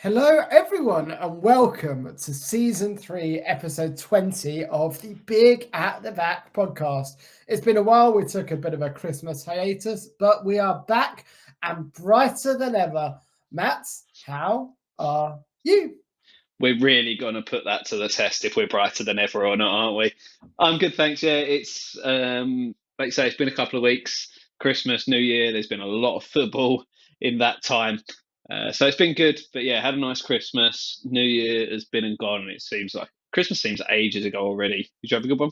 Hello, everyone, and welcome to Season 3, Episode 20 of the Big at the Back podcast. It's been a while. We took a bit of a Christmas hiatus, but we are back and brighter than ever. Matt, how are you? We're really going to put that to the test if we're brighter than ever or not, aren't we? I'm good, thanks. Yeah, it's like you say, it's been a couple of weeks. Christmas, New Year. There's been a lot of football in that time, so it's been good. But yeah, had a nice Christmas. New Year has been and gone. It seems like Christmas seems ages ago already. Did you have a good one?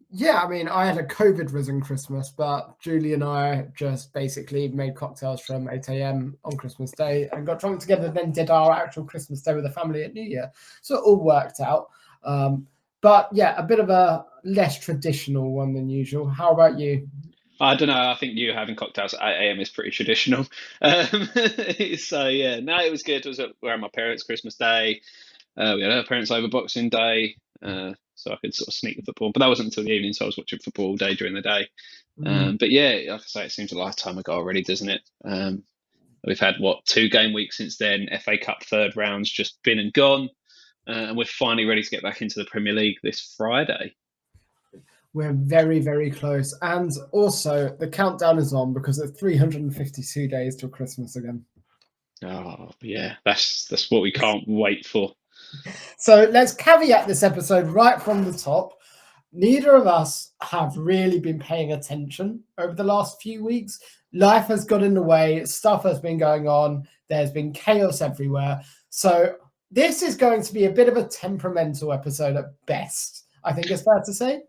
Yeah, I mean, I had a COVID-ridden Christmas, but Julie and I just basically made cocktails from 8 a.m. on Christmas Day and got drunk together, then did our actual Christmas Day with the family at New Year. So it all worked out. But yeah, a bit of a less traditional one than usual. How about you? I don't know. I think you having cocktails at 8 a.m. is pretty traditional. So yeah, no, it was good. It was around my parents' Christmas Day. We had our parents over Boxing Day, so I could sort of sneak the football. But that wasn't until the evening, so I was watching football all day during the day. But yeah, like I say, it seems a lifetime ago already, doesn't it? We've had, two game weeks since then. FA Cup third round's just been and gone. And we're finally ready to get back into the Premier League this Friday. We're very, very close. And also, the countdown is on because it's 352 days till Christmas again. Oh, yeah, that's what we can't wait for. So let's caveat this episode right from the top. Neither of us have really been paying attention over the last few weeks. Life has got in the way, stuff has been going on, there's been chaos everywhere. So this is going to be a bit of a temperamental episode at best, I think it's fair to say.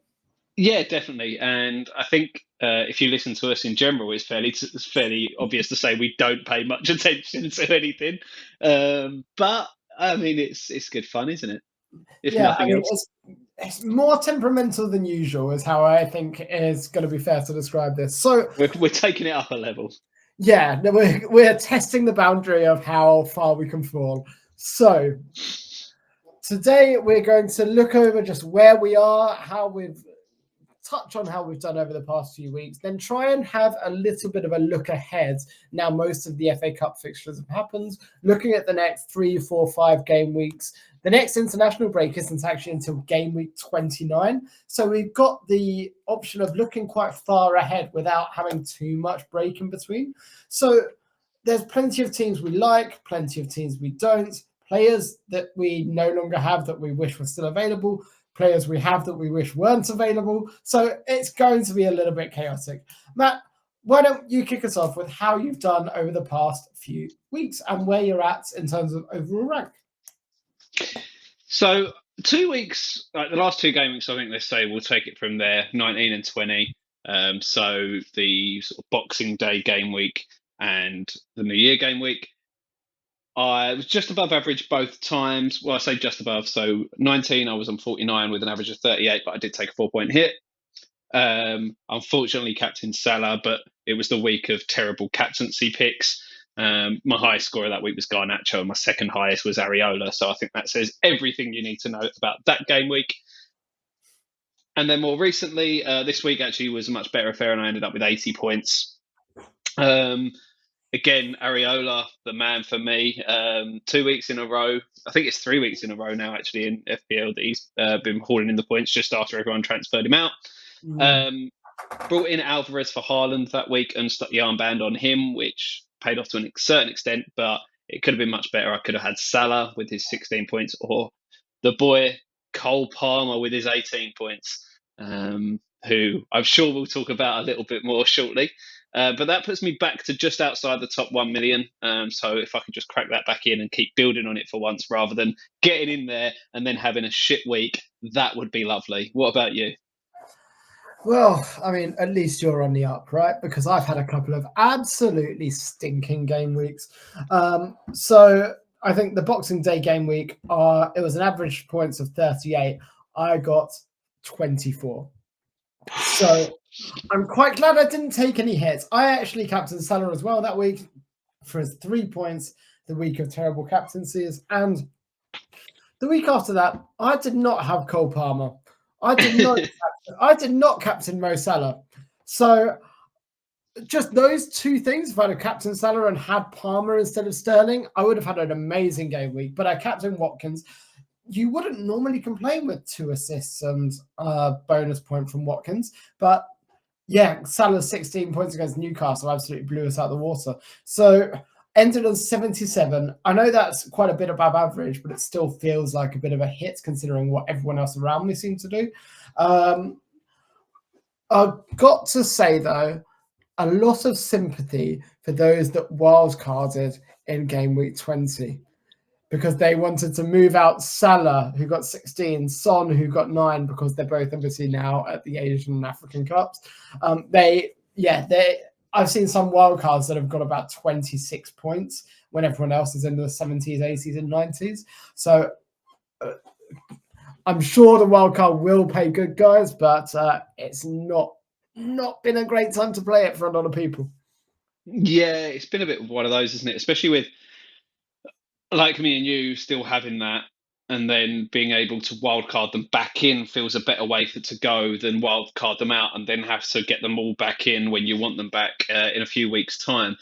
Yeah, definitely. And I think if you listen to us in general, it's fairly obvious to say we don't pay much attention to anything. But I mean, it's good fun, isn't it? If nothing else. It's more temperamental than usual, is how I think is going to be fair to describe this. So we're taking it up a level. Yeah, we're testing the boundary of how far we can fall. So today we're going to look over just where we are, how we've touch on how we've done over the past few weeks, then try and have a little bit of a look ahead. Now, most of the FA Cup fixtures have happened, looking at the next 3, 4, 5 game weeks. The next international break isn't actually until game week 29. So we've got the option of looking quite far ahead without having too much break in between. So there's plenty of teams we like, plenty of teams we don't, players that we no longer have that we wish were still available, players we have that we wish weren't available. So it's going to be a little bit chaotic. Matt, why don't you kick us off with how you've done over the past few weeks and where you're at in terms of overall rank? So 2 weeks, like the last 2 game weeks, I think let's say we'll take it from there, 19 and 20. So the sort of Boxing Day game week and the New Year game week. I was just above average both times. Well, I say just above. So 19, I was on 49 with an average of 38, but I did take a 4-point hit. Unfortunately, captain Salah, but it was the week of terrible captaincy picks. My highest scorer that week was Garnacho, and my second highest was Areola. So I think that says everything you need to know about that game week. And then more recently, this week actually was a much better affair, and I ended up with 80 points. Again, Areola, the man for me. 2 weeks in a row. I think it's 3 weeks in a row now, actually, in FPL that he's been hauling in the points just after everyone transferred him out. Brought in Alvarez for Haaland that week and stuck the armband on him, which paid off to a certain extent, but it could have been much better. I could have had Salah with his 16 points or the boy Cole Palmer with his 18 points, who I'm sure we'll talk about a little bit more shortly. But that puts me back to just outside the top 1 million. So if I could just crack that back in and keep building on it for once rather than getting in there and then having a shit week, that would be lovely. What about you? Well, I mean, at least you're on the up, right? Because I've had a couple of absolutely stinking game weeks. So I think the Boxing Day game week, it was an average points of 38. I got 24. So I'm quite glad I didn't take any hits. I actually captained Salah as well that week for his 3 points, the week of terrible captaincies. And the week after that, I did not have Cole Palmer. I did not captain Mo Salah. So just those two things, if I'd have captained Salah and had Palmer instead of Sterling, I would have had an amazing game week. But I captained Watkins. You wouldn't normally complain with 2 assists and a bonus point from Watkins. But yeah, Salah's 16 points against Newcastle absolutely blew us out of the water. So ended on 77. I know that's quite a bit above average, but it still feels like a bit of a hit considering what everyone else around me seemed to do. I've got to say, though, a lot of sympathy for those that wildcarded in game week 20 because they wanted to move out Salah, who got 16, Son, who got 9, because they're both obviously now at the Asian and African Cups. I've seen some wildcards that have got about 26 points when everyone else is in the 70s, 80s, and 90s. So I'm sure the wildcard will pay good, guys, but it's not been a great time to play it for a lot of people. Yeah, it's been a bit of one of those, isn't it? Especially with, like me and you, still having that, and then being able to wildcard them back in feels a better way to go than wildcard them out and then have to get them all back in when you want them back in a few weeks' time.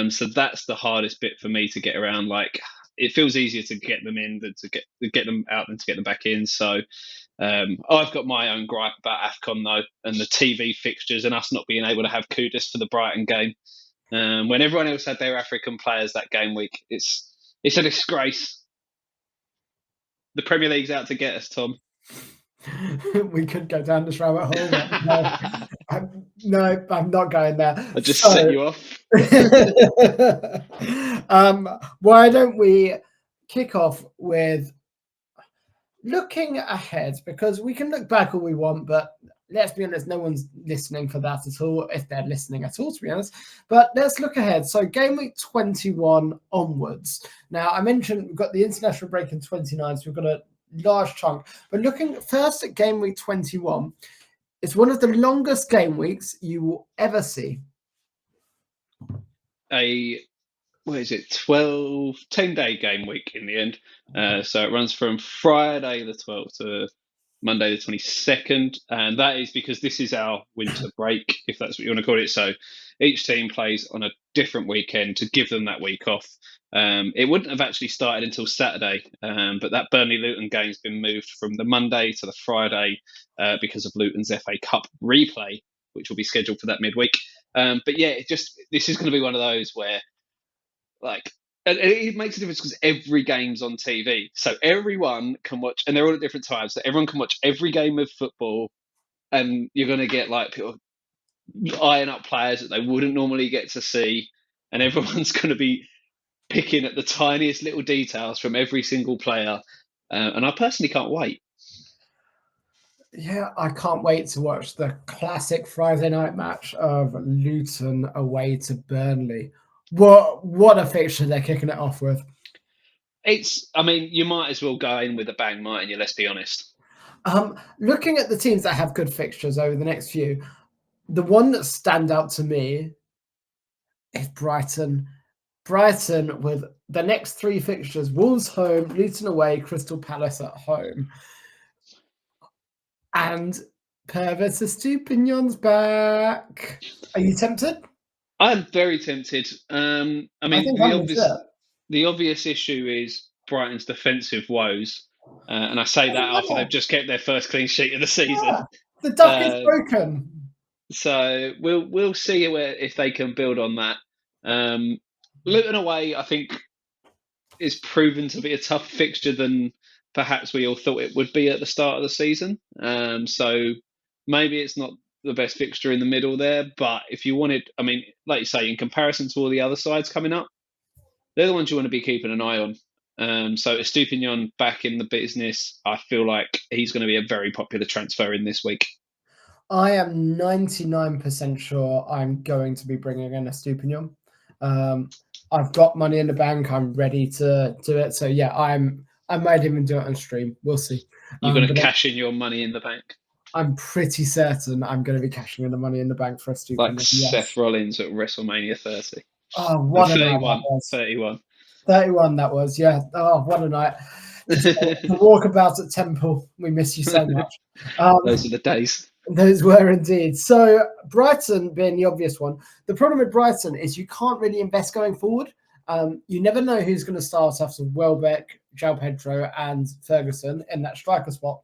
So that's the hardest bit for me to get around. Like, it feels easier to get them in than to get them out than to get them back in. So I've got my own gripe about AFCON, though, and the TV fixtures and us not being able to have Kudus for the Brighton game. When everyone else had their African players that game week, it's a disgrace. The Premier League's out to get us, Tom. We could go down this rabbit hole. No, I'm not going there. I just set you off. Why don't we kick off with looking ahead? Because we can look back all we want, but let's be honest, no one's listening for that at all, if they're listening at all, to be honest. But let's look ahead. So game week 21 onwards. Now, I mentioned we've got the international break in 29, so we've got a large chunk. But looking first at game week 21, it's one of the longest game weeks you will ever see. 10-day game week in the end. So it runs from Friday the 12th to Monday the 22nd, and that is because this is our winter break, if that's what you want to call it. So each team plays on a different weekend to give them that week off. It wouldn't have actually started until Saturday, but that Burnley-Luton game's been moved from the Monday to the Friday because of Luton's FA Cup replay, which will be scheduled for that midweek. But yeah, this is going to be one of those where, like, it makes a difference because every game's on TV. So everyone can watch, and they're all at different times. So everyone can watch every game of football, and you're going to get like people eyeing up players that they wouldn't normally get to see. And everyone's going to be picking at the tiniest little details from every single player. And I personally can't wait. Yeah, I can't wait to watch the classic Friday night match of Luton away to Burnley. What a fixture they're kicking it off with. You might as well go in with a bang, mightn't you? Let's be honest. Looking at the teams that have good fixtures over the next few, the one that stand out to me is Brighton. Brighton with the next 3 fixtures: Wolves home, Luton away, Crystal Palace at home. And Pervis Estupiñán's back. Are you tempted? I'm very tempted. The obvious issue is Brighton's defensive woes. And I say that after they've just kept their first clean sheet of the season. Yeah, the duck is broken. So we'll see if they can build on that. Luton away, I think, is proven to be a tougher fixture than perhaps we all thought it would be at the start of the season. So maybe it's not the best fixture in the middle there, but if you wanted, like you say, in comparison to all the other sides coming up, they're the ones you want to be keeping an eye on. So Estupiñán back in the business, I feel like he's going to be a very popular transfer in this week. I am 99% sure I'm going to be bringing in Estupiñán. I've got money in the bank. I'm ready to do it. So yeah, I might even do it on stream. We'll see. You're going to cash in your money in the bank? I'm pretty certain I'm going to be cashing in the money in the bank for Estupiñán. Like Seth Rollins at WrestleMania 30. Oh, what 31, 31. 31 that was, yeah. Oh, what a night. The walkabout at Temple. We miss you so much. Those are the days. Those were indeed. So Brighton being the obvious one. The problem with Brighton is you can't really invest going forward. You never know who's going to start after Welbeck, João Pedro, and Ferguson in that striker spot.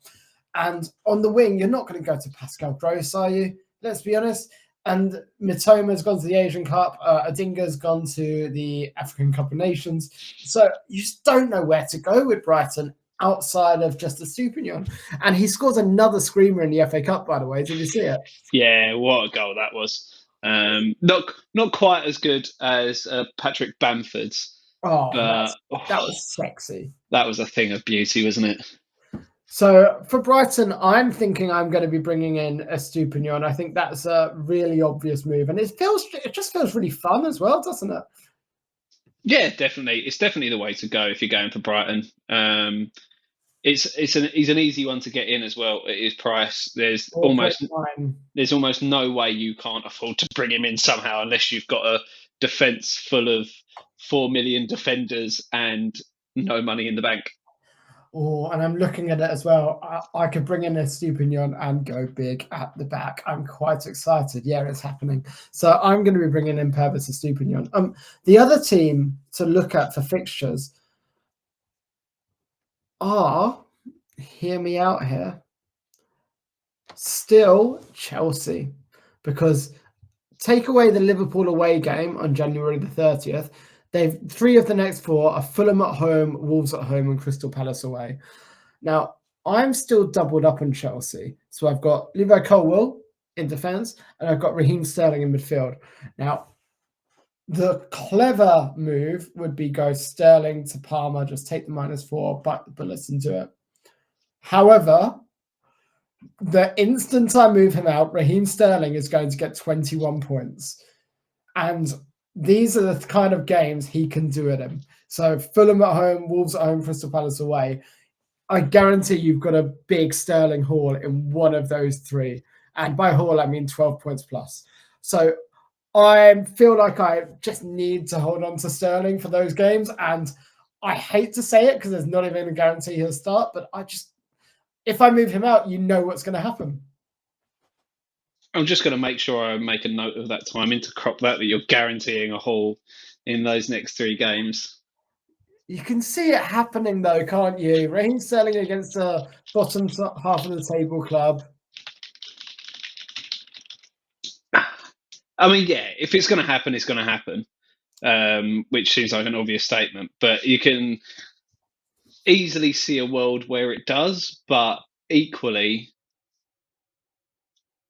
And on the wing, you're not going to go to Pascal Gross, are you? Let's be honest. And Mitoma's gone to the Asian Cup. Adinga's gone to the African Cup of Nations. So you just don't know where to go with Brighton outside of just a Stupinian. And he scores another screamer in the FA Cup, by the way. Did you see it? Yeah, what a goal that was. Not quite as good as Patrick Bamford's. Oh, that was sexy. That was a thing of beauty, wasn't it? So for Brighton, I'm thinking I'm going to be bringing in a Stupinian. I think that's a really obvious move, and it just feels really fun as well, doesn't it? Yeah, definitely. It's definitely the way to go if you're going for Brighton. He's an easy one to get in as well at his price. There's almost no way you can't afford to bring him in somehow unless you've got a defence full of 4 million defenders and no money in the bank. Oh, and I'm looking at it as well. I could bring in a Stupinian and go big at the back. I'm quite excited. Yeah, it's happening. So I'm going to be bringing in Purvis and Stupinian. The other team to look at for fixtures are, hear me out here, still Chelsea. Because take away the Liverpool away game on January the 30th, they've 3 of the next 4 are Fulham at home, Wolves at home, and Crystal Palace away. Now, I'm still doubled up on Chelsea. So I've got Levi Colwill in defence, and I've got Raheem Sterling in midfield. Now, the clever move would be go Sterling to Palmer, just take the -4, bite the bullets and do it. However, the instant I move him out, Raheem Sterling is going to get 21 points. And these are the kind of games he can do at him. So Fulham at home, Wolves at home, Crystal Palace away. I guarantee you've got a big Sterling haul in one of those 3. And by haul, I mean 12 points plus. So I feel like I just need to hold on to Sterling for those games. And I hate to say it because there's not even a guarantee he'll start. But if I move him out, you know what's going to happen. I'm just going to make sure I make a note of that timing to crop that you're guaranteeing a haul in those next 3 games. You can see it happening though, can't you? Raheem Sterling against the bottom half of the table club. I mean, yeah, if it's going to happen, it's going to happen, which seems like an obvious statement. But you can easily see a world where it does, but equally,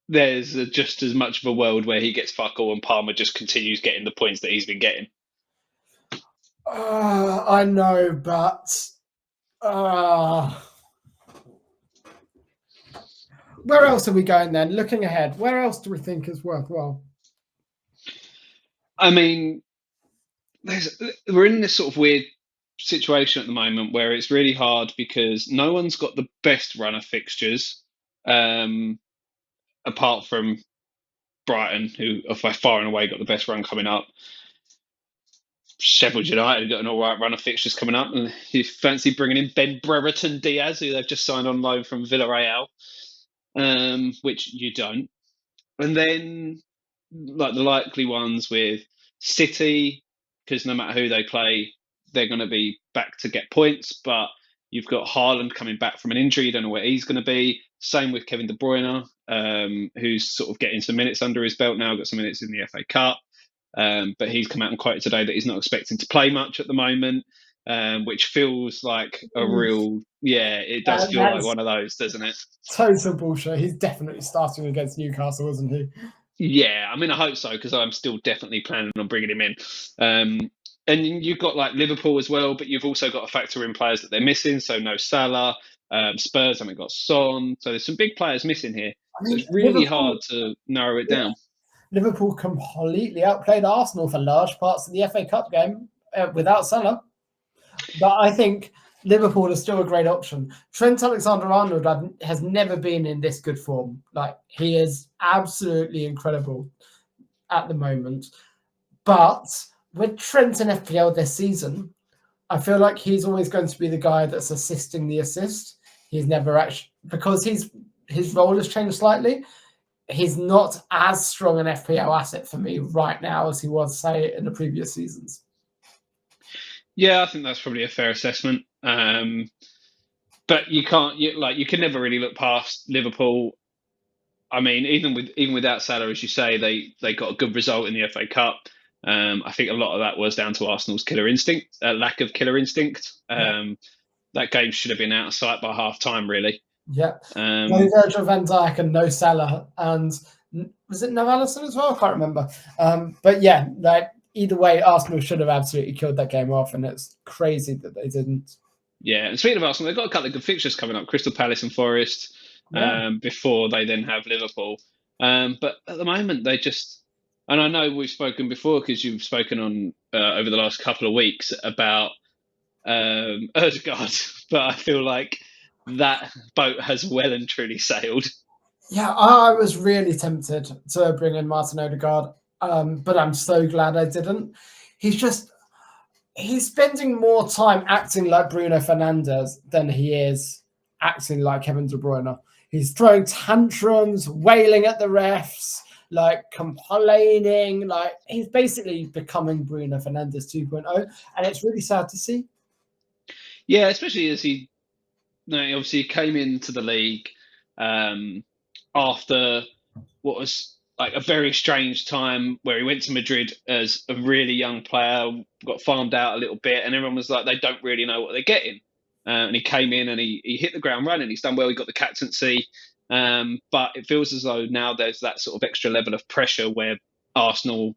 there's just as much of a world where he gets fuck all and Palmer just continues getting the points that he's been getting. I know, but where else are we going then? Looking ahead, where else do we think is worthwhile? I mean, we're in this sort of weird situation at the moment where it's really hard because no one's got the best run of fixtures. Apart from Brighton, who have by far and away got the best run coming up. Sheffield United got an all right run of fixtures coming up, and you fancy bringing in Ben Brereton Diaz, who they've just signed on loan from Villarreal, which you don't. And then, like the likely ones with City, because no matter who they play, they're going to be back to get points, but you've got Haaland coming back from an injury. You don't know where he's going to be. Same with Kevin De Bruyne, who's sort of getting some minutes under his belt now, got some minutes in the FA Cup. But he's come out and quoted today that he's not expecting to play much at the moment, which feels like a real, it does feel like one of those, doesn't it? Total bullshit. He's definitely starting against Newcastle, isn't he? Yeah, I mean, I hope so, because I'm still definitely planning on bringing him in. And you've got like Liverpool as well, but you've also got to factor in players that they're missing. So no Salah, Spurs haven't got Son. So there's some big players missing here. I mean, so it's really hard to narrow it down. Liverpool completely outplayed Arsenal for large parts of the FA Cup game without Salah. But I think Liverpool is still a great option. Trent Alexander-Arnold has never been in this good form. Like, he is absolutely incredible at the moment. But with Trent in FPL this season, I feel like he's always going to be the guy that's assisting the assist. He's never actually, because his role has changed slightly. he's not as strong an FPL asset for me right now as he was, say, in the previous seasons. Yeah, I think that's probably a fair assessment. But you can never really look past Liverpool. I mean, even without Salah, as you say, they got a good result in the FA Cup. I think a lot of that was down to Arsenal's killer instinct, lack of killer instinct. That game should have been out of sight by half time, really. Yeah. No Virgil van Dijk and no Salah. And was it no Alisson as well? I can't remember. But yeah, like either way, Arsenal should have absolutely killed that game off, and it's crazy that they didn't. Yeah, and speaking of Arsenal, they've got a couple of good fixtures coming up: Crystal Palace and Forest. Before they then have Liverpool. But at the moment, they just, and I know we've spoken before because you've spoken on over the last couple of weeks about Ødegaard, but I feel like that boat has well and truly sailed. Yeah, I was really tempted to bring in Martin Ødegaard, but I'm so glad I didn't. He's spending more time acting like Bruno Fernandes than he is acting like Kevin De Bruyne. He's throwing tantrums, wailing at the refs, like complaining. Like he's basically becoming Bruno Fernandes 2.0, and it's really sad to see. Yeah, especially as he obviously came into the league after what was like a very strange time where he went to Madrid as a really young player, got farmed out a little bit, and everyone was like, they don't really know what they're getting. And he came in and he hit the ground running. He's done well. He got the captaincy. But it feels as though now there's that sort of extra level of pressure where Arsenal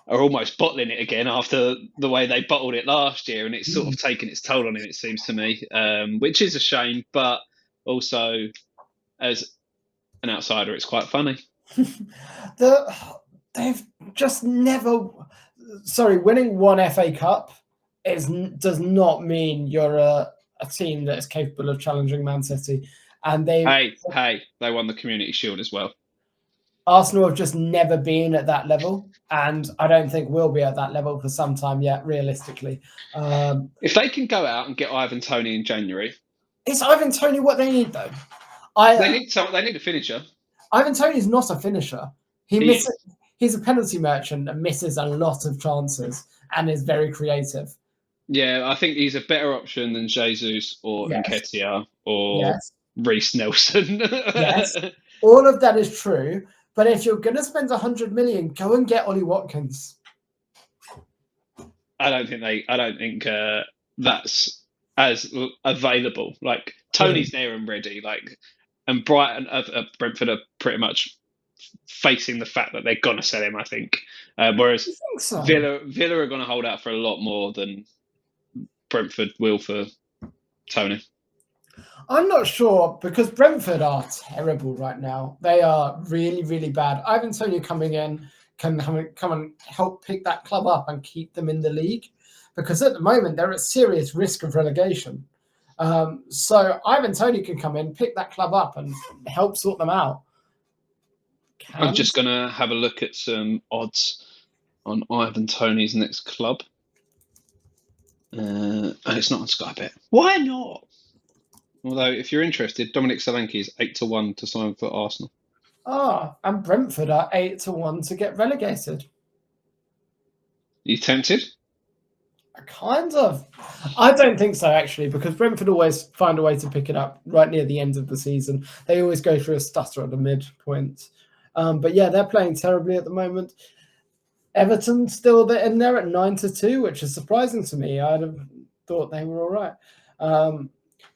are almost bottling it again after the way they bottled it last year. And it's sort of taken its toll on him, it seems to me, which is a shame. But also, as an outsider, it's quite funny. They've just never... Sorry, winning one FA Cup does not mean you're a team that is capable of challenging Man City. And they won the Community Shield as well. Arsenal have just never been at that level, and I don't think we'll be at that level for some time yet, realistically. If they can go out and get Ivan Toney in January, is Ivan Toney what they need though? They need a finisher. Ivan Toney's not a finisher. He's a penalty merchant and misses a lot of chances and is very creative. Yeah, I think he's a better option than Jesus or Nketiah or Reece Nelson. Yes, all of that is true. But if you're going to spend 100 million, go and get Ollie Watkins. I don't think that's as available. Like Tony's there and ready. Like, and Brentford are pretty much facing the fact that they're gonna sell him. I think, whereas Villa are going to hold out for a lot more than Brentford will for Tony. I'm not sure because Brentford are terrible right now. They are really, really bad. Ivan Toney coming in can come and help pick that club up and keep them in the league because at the moment they're at serious risk of relegation. So Ivan Toney can come in, pick that club up and help sort them out. I'm just going to have a look at some odds on Ivan Toney's next club. And it's not on Sky Bet. Why not? Although, if you're interested, Dominic Solanke is 8-1 to sign for Arsenal. And Brentford are 8-1 to get relegated. You tempted? Kind of. I don't think so, actually, because Brentford always find a way to pick it up right near the end of the season. They always go through a stutter at the midpoint. But yeah, they're playing terribly at the moment. Everton still in there at 9-2, which is surprising to me. I'd have thought they were all right.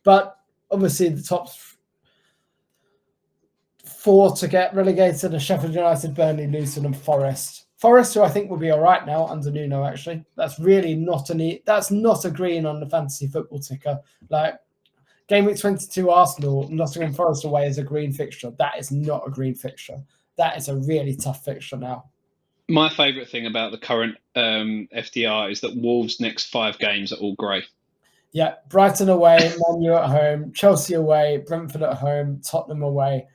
But obviously the top 4 to get relegated are Sheffield United, Burnley, Luton and Forest. Forest, who I think will be all right now under Nuno, actually. That's really not a green on the fantasy football ticker. Like game week 22 Arsenal, Nottingham Forest away is a green fixture. That is not a green fixture. That is a really tough fixture now. My favourite thing about the current FDR is that Wolves' next 5 games are all grey. Yeah, Brighton away, Man U at home, Chelsea away, Brentford at home, Tottenham away.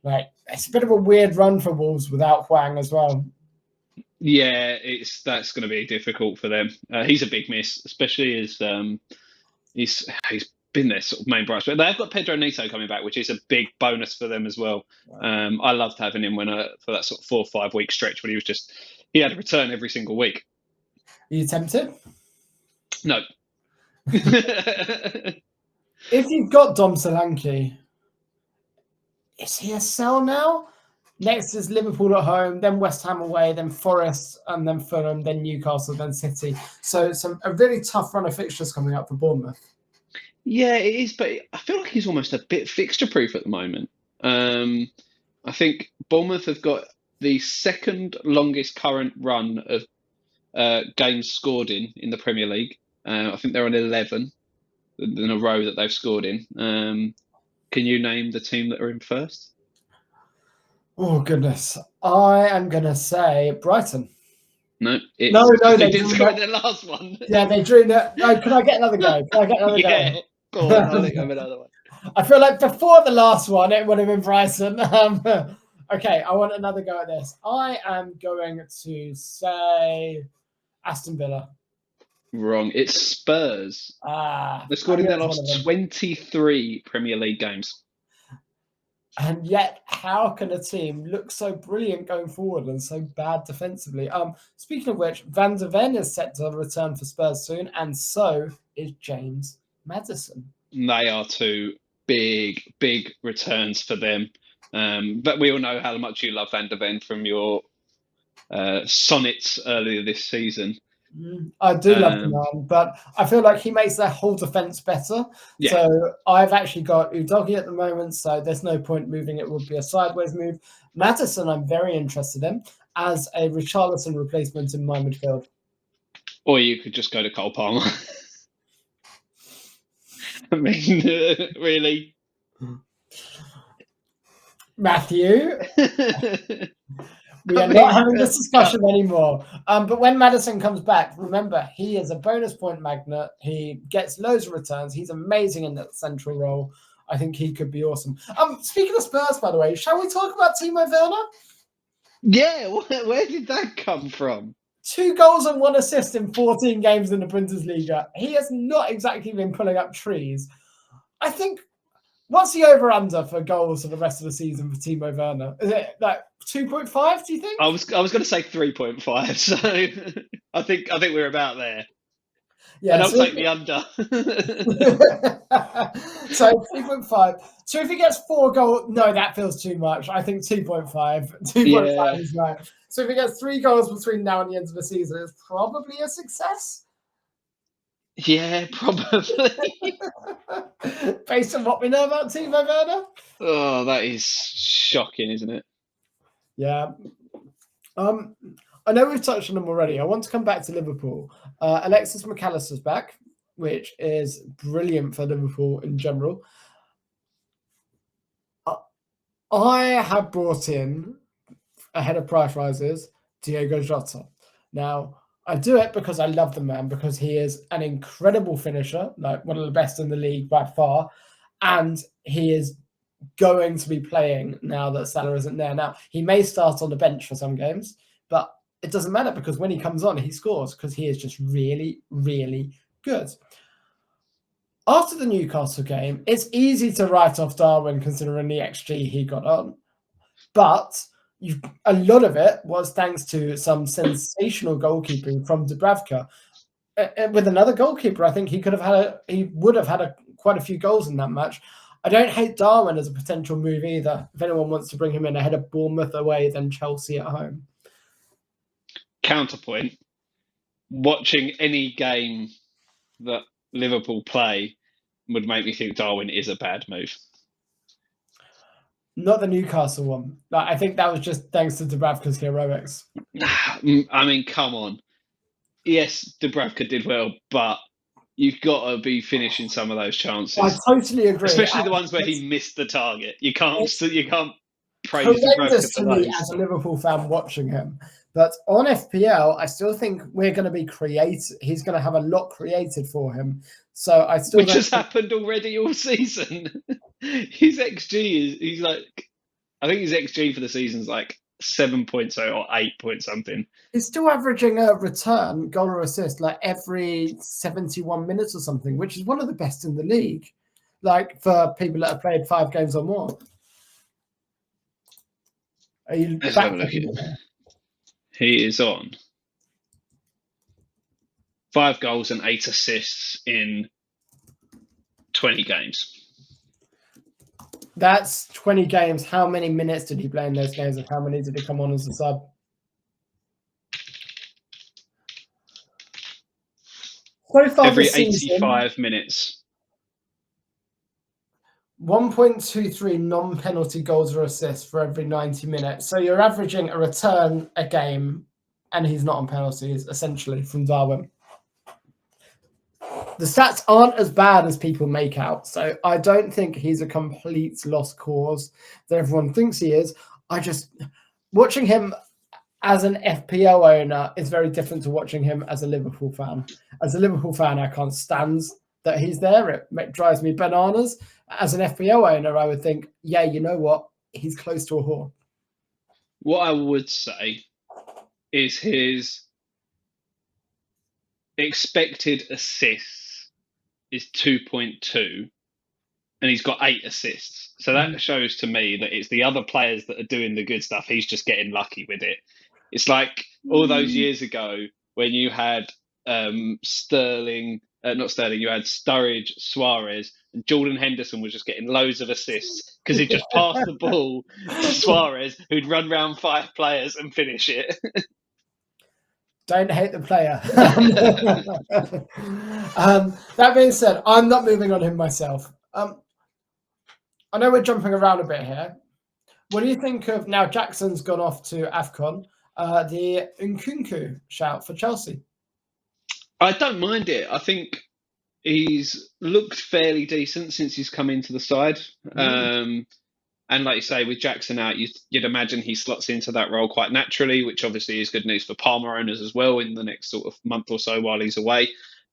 Like it's a bit of a weird run for Wolves without Hwang as well. Yeah, that's going to be difficult for them. He's a big miss, especially as he's been their sort of main price. But they've got Pedro Neto coming back, which is a big bonus for them as well. I loved having him for that sort of 4 or 5 week stretch when he had a return every single week. Are you tempted? No. If you've got Dom Solanke, is he a sell now? Next is Liverpool at home, then West Ham away, then Forest, and then Fulham, then Newcastle, then City. So it's a really tough run of fixtures coming up for Bournemouth. Yeah, it is, but I feel like he's almost a bit fixture-proof at the moment. I think Bournemouth have got the second longest current run of games scored in the Premier League. I think they're on 11 in a row that they've scored in. Can you name the team that are in first? Oh, goodness. I am going to say Brighton. No, they didn't score in the last one. Yeah, they drew it. No, can I get another go? Yeah, go on, I'll let you have another one. I feel like before the last one, it would have been Brighton. Okay, I want another go at this. I am going to say Aston Villa. Wrong. It's Spurs. They scored in their last 23 Premier League games. And yet, how can a team look so brilliant going forward and so bad defensively? Speaking of which, Van der Ven is set to return for Spurs soon, and so is James Maddison. They are two big returns for them. But we all know how much you love Van der Ven from your sonnets earlier this season. I do love the man, but I feel like he makes their whole defence better. Yeah. So I've actually got Udogie at the moment, so there's no point moving. It would be a sideways move. Maddison, I'm very interested in as a Richarlison replacement in my midfield. Or you could just go to Cole Palmer. I mean, really? Matthew? We are not having this discussion anymore. But when Maddison comes back, remember, he is a bonus point magnet. He gets loads of returns. He's amazing in that central role. I think he could be awesome. Speaking of Spurs, by the way, shall we talk about Timo Werner? Yeah, where did that come from? 2 goals and 1 assist in 14 games in the Bundesliga. He has not exactly been pulling up trees. I think, what's the over-under for goals for the rest of the season for Timo Werner? Is it like 2.5, do you think? I was going to say 3.5, so I think we're about there. Yeah, and I'll take the under. So 3.5. So if he gets 4 goals, no, that feels too much. I think 2.5. 2.5 is right. So if he gets 3 goals between now and the end of the season, it's probably a success. Yeah, probably. Based on what we know about Timo Werner. Oh, that is shocking, isn't it? Yeah. I know we've touched on them already. I want to come back to Liverpool. Alexis McAllister's back, which is brilliant for Liverpool in general. I have brought in, ahead of price rises, Diogo Jota. Now, I do it because I love the man, because he is an incredible finisher, like one of the best in the league by far, and he is going to be playing now that Salah isn't there. Now, he may start on the bench for some games, but it doesn't matter because when he comes on, he scores because he is just really, really good. After the Newcastle game, it's easy to write off Darwin considering the XG he got on, but a lot of it was thanks to some sensational goalkeeping from Dubravka. With another goalkeeper, I think he would have had quite a few goals in that match. I don't hate Darwin as a potential move either. If anyone wants to bring him in ahead of Bournemouth away, then Chelsea at home. Counterpoint, watching any game that Liverpool play would make me think Darwin is a bad move. Not the Newcastle one. I think that was just thanks to Dubravka's heroics. I mean, come on. Yes, Dubravka did well, but you've got to be finishing some of those chances. I totally agree. Especially the ones where he missed the target. You can't praise horrendous Dubravka for to me those. As a Liverpool fan watching him. But on FPL, I still think we're going to be creative. He's going to have a lot created for him. So I still which has happened already all season. His XG I think his XG for the season is like 7.0 or 8 point something. He's still averaging a return, goal or assist, like every 71 minutes or something, which is one of the best in the league. Like for people that have played 5 games or more. Are you Let's have a look. He is on 5 goals and 8 assists in 20 games. That's 20 games. How many minutes did he play in those games, and how many did he come on as a sub? So far Every this 85 season, minutes. 1.23 non-penalty goals or assists for every 90 minutes. So you're averaging a return a game, and he's not on penalties, essentially, from Darwin. The stats aren't as bad as people make out, so I don't think he's a complete lost cause that everyone thinks he is. Watching him as an FPL owner is very different to watching him as a Liverpool fan. As a Liverpool fan, I can't stand that he's there. It drives me bananas. As an FPL owner, I would think, yeah, you know what? He's close to a whore. What I would say is his expected assists is 2.2, and he's got 8 assists. So that shows to me that it's the other players that are doing the good stuff. He's just getting lucky with it. It's like all those years ago when you had Sterling, not Sterling, you had Sturridge, Suarez, and Jordan Henderson was just getting loads of assists because he just passed the ball to Suarez, who'd run round 5 players and finish it. Don't hate the player. That being said, I'm not moving on him myself. I know we're jumping around a bit here. What do you think of, now Jackson's gone off to AFCON, the Nkunku shout for Chelsea? I don't mind it. I think he's looked fairly decent since he's come into the side. And like you say, with Jackson out, you'd imagine he slots into that role quite naturally, which obviously is good news for Palmer owners as well in the next sort of month or so while he's away.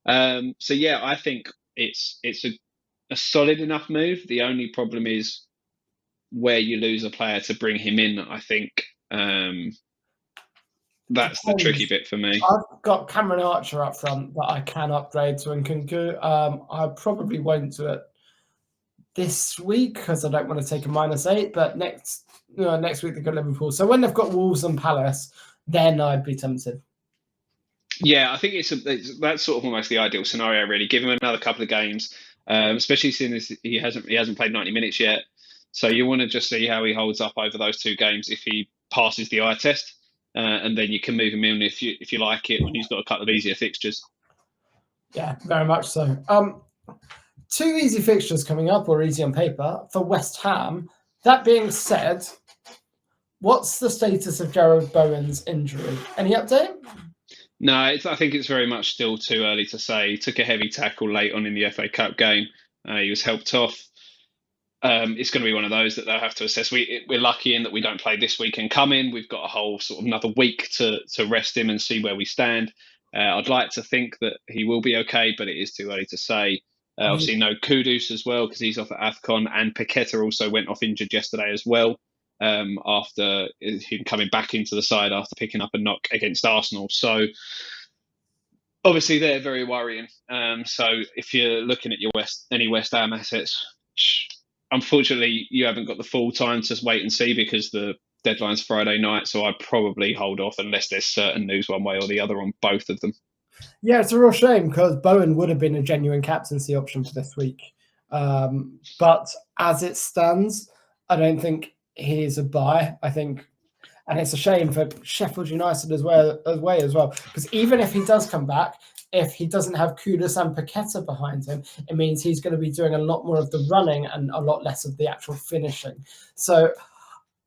So yeah, I think it's a solid enough move. The only problem is where you lose a player to bring him in. I think that's the tricky bit for me. I've got Cameron Archer up front that I can upgrade to Nkunku. I probably won't do it this week because I don't want to take a -8, but next week they've got Liverpool. So when they've got Wolves and Palace, then I'd be tempted. Yeah, I think that's sort of almost the ideal scenario, really. Give him another couple of games, especially since he hasn't played 90 minutes yet. So you want to just see how he holds up over those 2 games if he passes the eye test, and then you can move him in if you like it when he's got a couple of easier fixtures. Yeah, very much so. 2 easy fixtures coming up, or easy on paper, for West Ham. That being said, what's the status of Jarrod Bowen's injury? Any update? No, I think it's very much still too early to say. He took a heavy tackle late on in the FA Cup game. He was helped off. It's going to be one of those that they'll have to assess. We're lucky in that we don't play this weekend coming. We've got a whole sort of another week to rest him and see where we stand. I'd like to think that he will be okay, but it is too early to say. Obviously, no Kudus as well because he's off at AFCON, and Paqueta also went off injured yesterday as well after him coming back into the side after picking up a knock against Arsenal. So obviously they're very worrying. So if you're looking at your any West Ham assets, unfortunately you haven't got the full time to wait and see because the deadline's Friday night. So I'd probably hold off unless there's certain news one way or the other on both of them. Yeah, it's a real shame because Bowen would have been a genuine captaincy option for this week. But as it stands, I don't think he is a buy. I think, and it's a shame for Sheffield United as well, because even if he does come back, if he doesn't have Kudus and Paqueta behind him, it means he's going to be doing a lot more of the running and a lot less of the actual finishing. So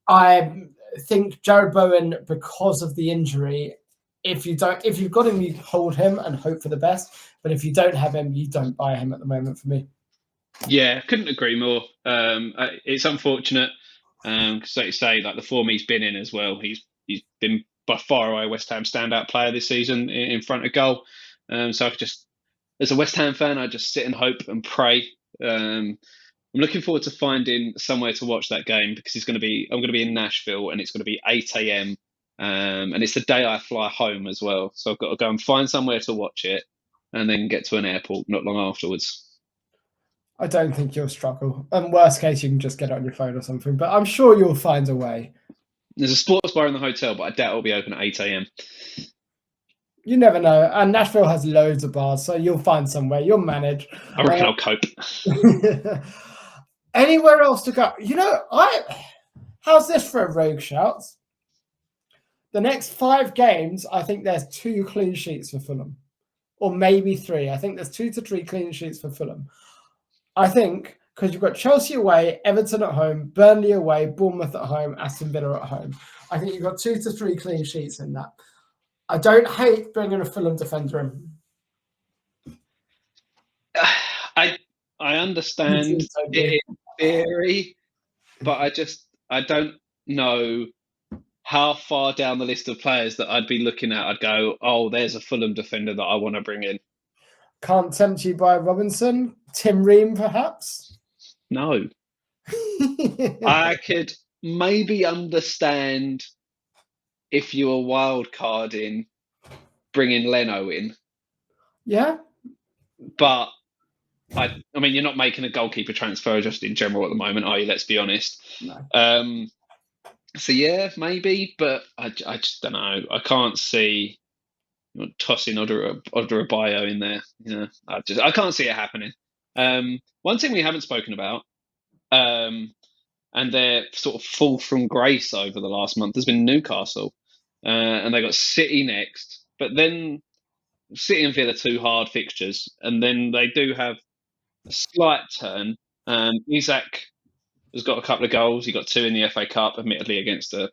I think Jarrod Bowen, because of the injury, if you've got him, you hold him and hope for the best. But if you don't have him, you don't buy him at the moment for me. Yeah, couldn't agree more. It's unfortunate because, like you say, like the form he's been in as well. He's been by far away West Ham standout player this season in front of goal. So I could just, as a West Ham fan, I just sit and hope and pray. I'm looking forward to finding somewhere to watch that game because I'm going to be in Nashville and it's going to be 8 a.m. And it's the day I fly home as well. So I've got to go and find somewhere to watch it and then get to an airport not long afterwards. I don't think you'll struggle. And worst case, you can just get it on your phone or something. But I'm sure you'll find a way. There's a sports bar in the hotel, but I doubt it'll be open at 8 a.m. You never know. And Nashville has loads of bars, so you'll find somewhere. You'll manage. I reckon I'll cope. Anywhere else to go? How's this for a rogue shout? The next 5 games, I think there's 2 clean sheets for Fulham, or maybe 3. I think there's 2 to 3 clean sheets for Fulham. I think because you've got Chelsea away, Everton at home, Burnley away, Bournemouth at home, Aston Villa at home. I think you've got 2 to 3 clean sheets in that. I don't hate bringing a Fulham defender in. I understand it in theory, but I don't know how far down the list of players that I'd be looking at. I'd go, oh, there's a Fulham defender that I want to bring in. Can't tempt you by Robinson? Tim Ream, perhaps? No. I could maybe understand if you were wild carding bringing Leno in. Yeah. But I mean, you're not making a goalkeeper transfer just in general at the moment, are you? Let's be honest. No. So yeah, maybe, but I just don't know. I can't see tossing Odorabayo in there. I can't see it happening. One thing we haven't spoken about, and their sort of fall from grace over the last month has been Newcastle, and they got City next, but then City and Villa 2 hard fixtures, and then they do have a slight turn. Isak has got a couple of goals. He got 2 in the FA Cup, admittedly against a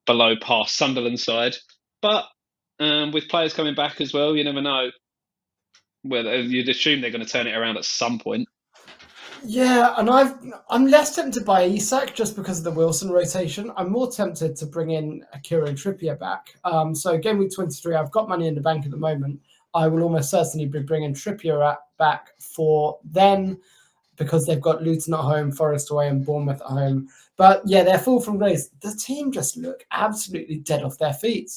below par Sunderland side. But with players coming back as well, you never know. Whether you'd assume they're going to turn it around at some point. Yeah, and I'm less tempted by Isak just because of the Wilson rotation. I'm more tempted to bring in Akira and Trippier back. So game week 23, I've got money in the bank at the moment. I will almost certainly be bringing Trippier back for then, because they've got Luton at home, Forest away, and Bournemouth at home. But yeah, they're full from grace. The team just look absolutely dead off their feet.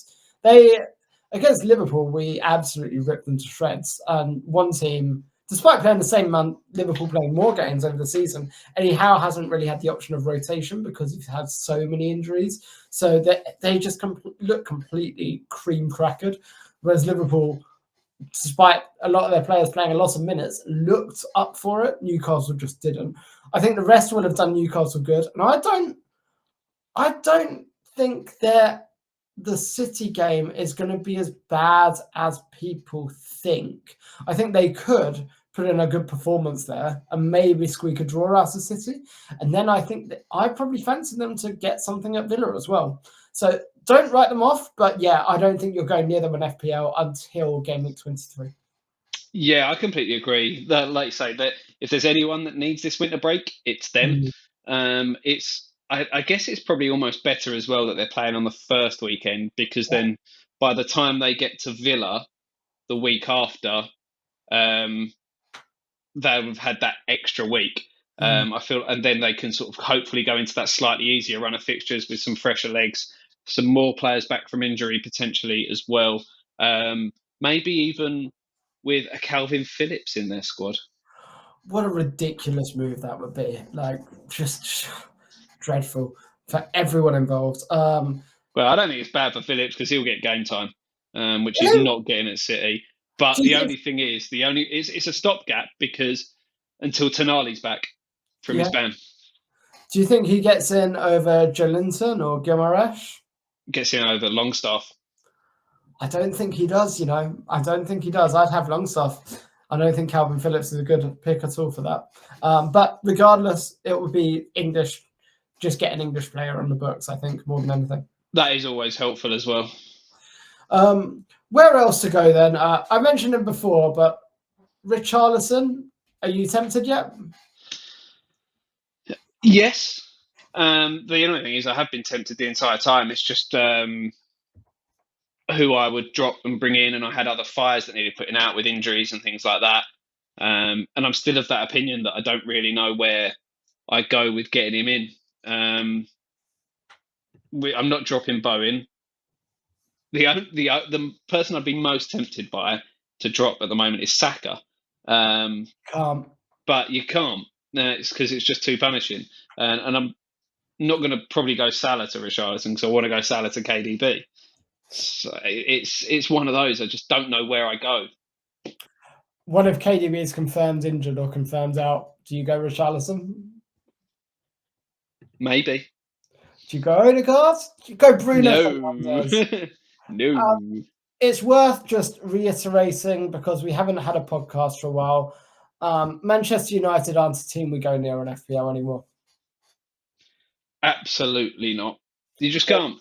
Against Liverpool, we absolutely ripped them to shreds. And one team, despite playing the same month, Liverpool playing more games over the season, Eddie Howe hasn't really had the option of rotation because he's had so many injuries. So they just look completely cream crackered. Whereas Liverpool, despite a lot of their players playing a lot of minutes, looked up for it. Newcastle just didn't. I think the rest would have done Newcastle good. And I don't think the City game is going to be as bad as people think. I think they could put in a good performance there and maybe squeak a draw out of City. And then I think that I probably fancy them to get something at Villa as well. So don't write them off. But yeah, I don't think you'll go near them in FPL until game week 23. Yeah, I completely agree. Like you say, that if there's anyone that needs this winter break, it's them. I guess it's probably almost better as well that they're playing on the first weekend, because then by the time they get to Villa the week after, they'll have had that extra week. I feel, and then they can sort of hopefully go into that slightly easier run of fixtures with some fresher legs, some more players back from injury potentially as well. Maybe even with a Calvin Phillips in their squad. What a ridiculous move that would be. Like, just dreadful for everyone involved. Well, I don't think it's bad for Phillips because he'll get game time, which he's not getting at City. But the only thing is, it's a stopgap because until Tonali's back from his ban. Do you think he gets in over Joelinton or Guimaraes? Gets in over Longstaff. I don't think he does, I don't think he does. I'd have Longstaff. I don't think Calvin Phillips is a good pick at all for that. But regardless, it would be English. Just get an English player on the books, I think, more than anything. That is always helpful as well. Where else to go then? I mentioned him before, but Richarlison, are you tempted yet? Yes. The only thing is I have been tempted the entire time. It's just who I would drop and bring in, and I had other fires that needed putting out with injuries and things like that. And I'm still of that opinion that I don't really know where I go with getting him in. I'm not dropping Bowen. The person I'd be most tempted by to drop at the moment is Saka. Can't. but you can't. It's because it's just too punishing. And I'm not going to probably go Salah to Richarlison because I want to go Salah to KDB. So it's one of those. I just don't know where I go. What if KDB is confirmed injured or confirmed out? Do you go Richarlison? Maybe. Do you go Odegaard? Do you go Bruno No. Fernandes? No. It's worth just reiterating because we haven't had a podcast for a while. Manchester United aren't a team we go near on FPL anymore. Absolutely not. You just can't.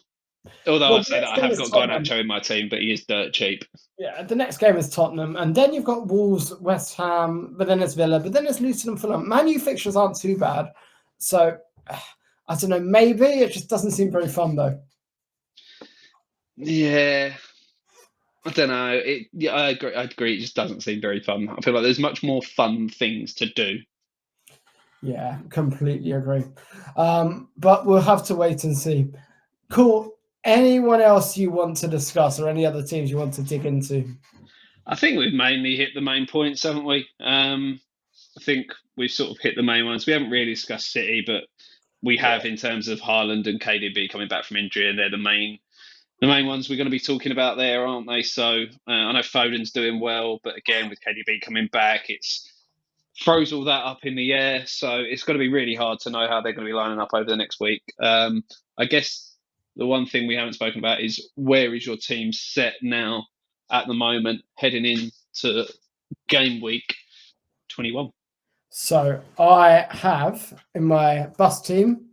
Although Well, I say that I have got Garnacho in my team, but he is dirt cheap. Yeah, the next game is Tottenham, and then you've got Wolves, West Ham, but then it's Villa, but then it's Luton and Fulham. Man U fixtures aren't too bad. So, I don't know, maybe it just doesn't seem very fun, though. Yeah. I don't know. I agree. It just doesn't seem very fun. I feel like there's much more fun things to do. Yeah, completely agree. But we'll have to wait and see. Cool. Anyone else you want to discuss or any other teams you want to dig into? I think we've mainly hit the main points, haven't we? I think we've sort of hit the main ones. We haven't really discussed City, but we have in terms of Haaland and KDB coming back from injury, and they're the main ones we're going to be talking about there, aren't they? So I know Foden's doing well, but again, with KDB coming back, it's throws all that up in the air. So it's going to be really hard to know how they're going to be lining up over the next week. I guess the one thing we haven't spoken about is where is your team set now at the moment, heading into game week 21? So I have in my bus team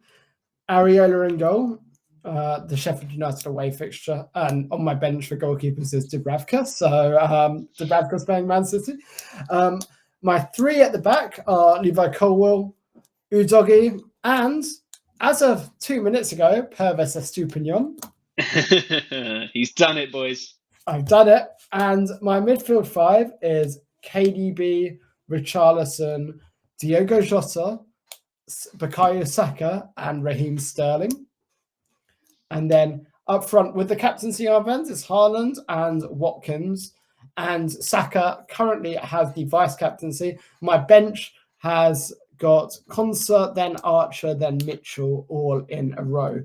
Areola in goal, the Sheffield United away fixture, and on my bench for goalkeepers is Dubravka. So Dubravka's playing Man City. My three at the back are Levi Colwill, Udogie, and as of 2 minutes ago, Pervis Estupinian. He's done it, boys. I've done it. And my midfield five is KDB, Richarlison, Diogo Jota, Bukayo Saka, and Raheem Sterling. And then up front with the captaincy armbands is Haaland and Watkins. And Saka currently has the vice captaincy. My bench has got Concert, then Archer, then Mitchell, all in a row.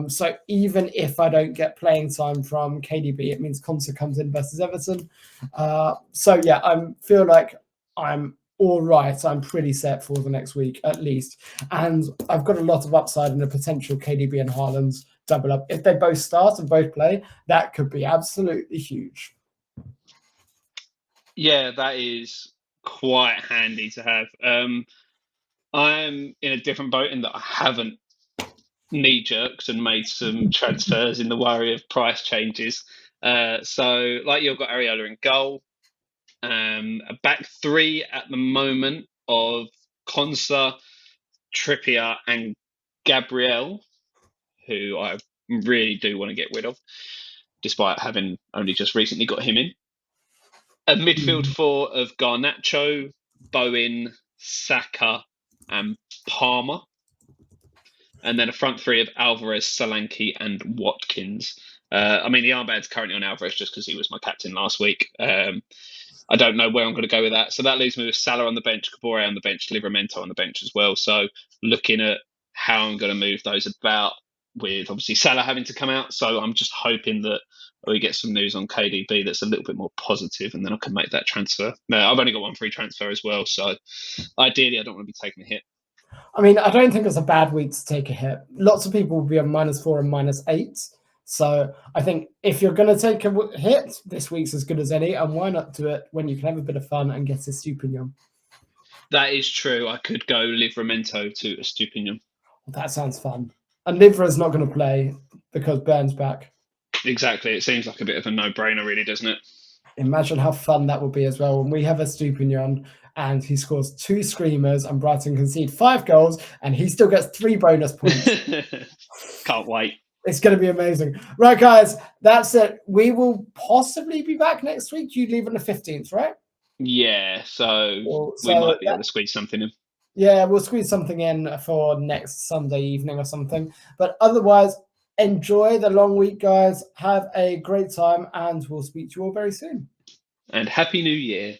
So even if I don't get playing time from KDB, it means Concert comes in versus Everton. So yeah, I feel like I'm all right. I'm pretty set for the next week at least. And I've got a lot of upside in a potential KDB and Haaland double up. If they both start and both play, that could be absolutely huge. Yeah, that is quite handy to have. I'm in a different boat in that I haven't knee-jerked and made some transfers in the worry of price changes. So, like, you've got Areola in goal. A back three at the moment of Konsa, Trippier, and Gabriel, who I really do want to get rid of, despite having only just recently got him in. A midfield four of Garnacho, Bowen, Saka, and Palmer. And then a front three of Alvarez, Solanke, and Watkins. I mean, the armband's currently on Alvarez just because he was my captain last week. I don't know where I'm going to go with that. So that leaves me with Salah on the bench, Kabore on the bench, Livramento on the bench as well. So looking at how I'm going to move those about, with obviously Salah having to come out. So I'm just hoping that we get some news on KDB that's a little bit more positive, and then I can make that transfer. No, I've only got one free transfer as well. So ideally, I don't want to be taking a hit. I mean, I don't think it's a bad week to take a hit. Lots of people will be on -4 and -8. So I think if you're going to take a hit, this week's as good as any. And why not do it when you can have a bit of fun and get a Estupinian? That is true. I could go Livramento to Estupinian. That sounds fun. And Livra's not going to play because Burn's back. Exactly. It seems like a bit of a no-brainer, really, doesn't it? Imagine how fun that would be as well when we have a Estupinian and he scores 2 screamers and Brighton concede 5 goals and he still gets 3 bonus points. Can't wait. It's going to be amazing. Right, guys, that's it. We will possibly be back next week. You leave on the 15th, right? Yeah, so we might be able to squeeze something in. Yeah, we'll squeeze something in for next Sunday evening or something. But otherwise, enjoy the long week, guys. Have a great time, and we'll speak to you all very soon. And Happy New Year.